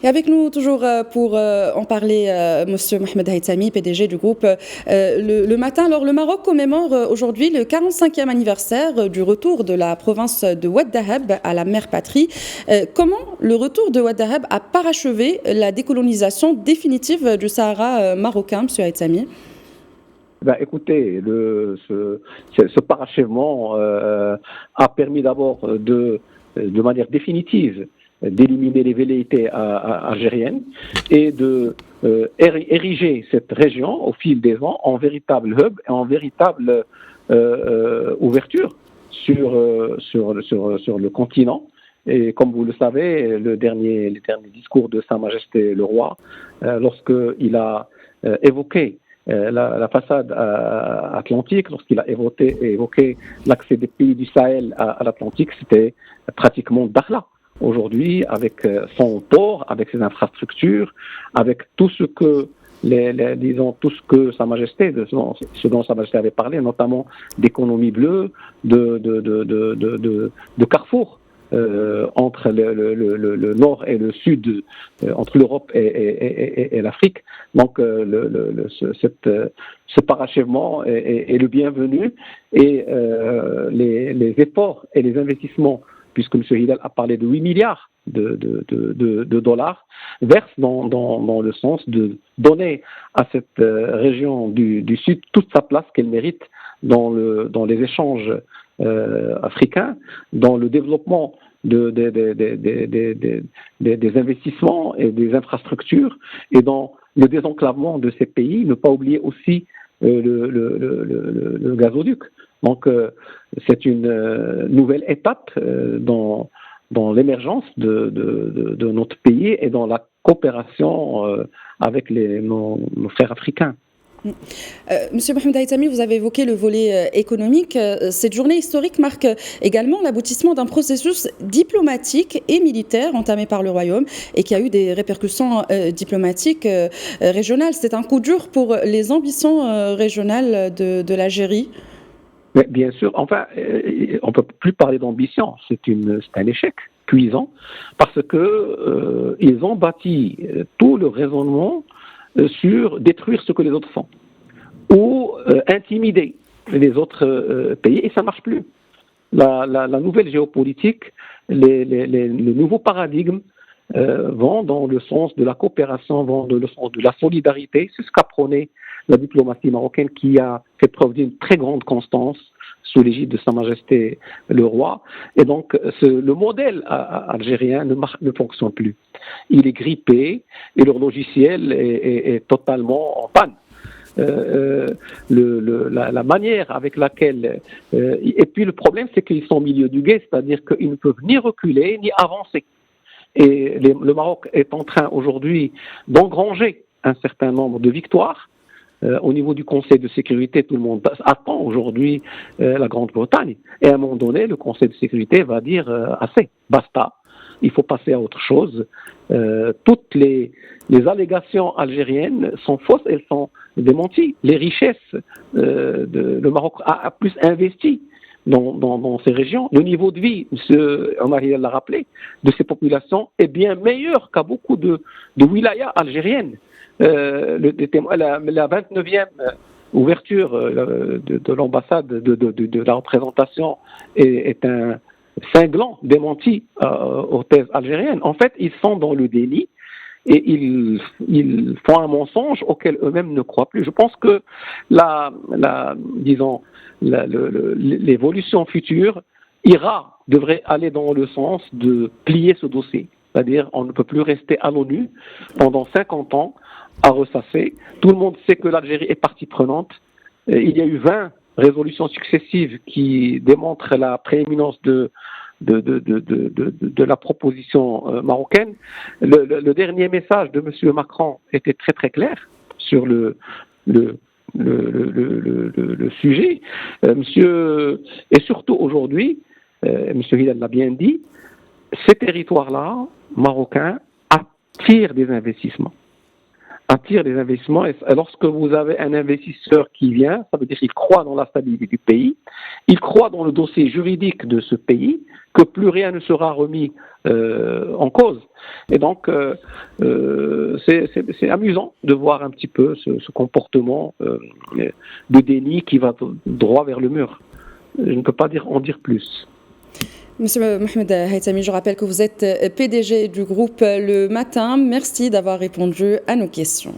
Et avec nous toujours pour en parler, Monsieur Mohamed Haythami, PDG du groupe le Matin. Alors le Maroc commémore aujourd'hui le 45e anniversaire du retour de la province de Oued Dahab à la mère patrie. Comment le retour de Oued Dahab a parachevé la décolonisation définitive du Sahara marocain, Monsieur Haythami? Écoutez, ce parachèvement a permis d'abord de manière définitive d'éliminer les velléités algériennes et de ériger cette région au fil des ans en véritable hub et en véritable ouverture sur le continent. Et comme vous le savez, les derniers discours de Sa Majesté le Roi, lorsqu'il a évoqué la façade atlantique, lorsqu'il a évoqué l'accès des pays du Sahel à l'Atlantique, c'était pratiquement Dakhla. Aujourd'hui, avec son port, avec ses infrastructures, avec tout ce que tout ce que Sa Majesté, ce dont Sa Majesté avait parlé, notamment d'économie bleue, de carrefour. Entre le nord et le sud, entre l'Europe et l'Afrique. Donc, ce parachèvement est le bienvenu et les efforts et les investissements, puisque M. Hidal a parlé de 8 milliards de dollars, versent dans le sens de donner à cette région du Sud toute sa place qu'elle mérite dans les échanges africains, dans le développement des investissements et des infrastructures et dans le désenclavement de ces pays. Ne pas oublier aussi le gazoduc. Donc, c'est une nouvelle étape dans l'émergence de notre pays et dans la coopération avec nos frères africains. Monsieur Mohamed Haythami, vous avez évoqué le volet économique. Cette journée historique marque également l'aboutissement d'un processus diplomatique et militaire entamé par le Royaume et qui a eu des répercussions diplomatiques régionales. C'est un coup dur pour les ambitions régionales de l'Algérie. Mais bien sûr, enfin, on ne peut plus parler d'ambition. C'est un échec cuisant parce que ils ont bâti tout le raisonnement sur détruire ce que les autres font ou intimider les autres pays, et ça ne marche plus. La nouvelle géopolitique, le nouveau paradigme vont dans le sens de la coopération, vont dans le sens de la solidarité. C'est ce qu'apprenait la diplomatie marocaine, qui a fait preuve d'une très grande constance sous l'égide de Sa Majesté le Roi. Et donc, le modèle algérien ne fonctionne plus. Il est grippé et leur logiciel est totalement en panne. La manière avec laquelle... et puis le problème, c'est qu'ils sont au milieu du gué, c'est-à-dire qu'ils ne peuvent ni reculer ni avancer. Et le Maroc est en train aujourd'hui d'engranger un certain nombre de victoires. Au niveau du Conseil de sécurité, tout le monde attend aujourd'hui la Grande-Bretagne. Et à un moment donné, le Conseil de sécurité va dire assez, basta, il faut passer à autre chose. Toutes les allégations algériennes sont fausses, elles sont démenties. Les richesses, le Maroc a plus investi dans ces régions. Le niveau de vie, M. Omar l'a rappelé, de ces populations est bien meilleur qu'à beaucoup de wilayas algériennes. La 29e ouverture de l'ambassade de la représentation est un cinglant démenti aux thèses algériennes. En fait, ils sont dans le déni et ils font un mensonge auquel eux-mêmes ne croient plus. Je pense que l'évolution future devrait aller dans le sens de plier ce dossier. C'est-à-dire, on ne peut plus rester à l'ONU pendant 50 ans à ressasser. Tout le monde sait que l'Algérie est partie prenante. Il y a eu 20 résolutions successives qui démontrent la prééminence de la proposition marocaine. Le dernier message de M. Macron était très très clair sur le sujet. Et surtout aujourd'hui, M. Hidal l'a bien dit, ces territoires-là, marocains, attirent des investissements, attire les investissements. Et lorsque vous avez un investisseur qui vient, ça veut dire qu'il croit dans la stabilité du pays, il croit dans le dossier juridique de ce pays, que plus rien ne sera remis en cause. Et donc, c'est amusant de voir un petit peu ce comportement de déni qui va droit vers le mur. Je ne peux pas en dire plus. Monsieur Mohamed Haytami, je rappelle que vous êtes PDG du groupe Le Matin. Merci d'avoir répondu à nos questions.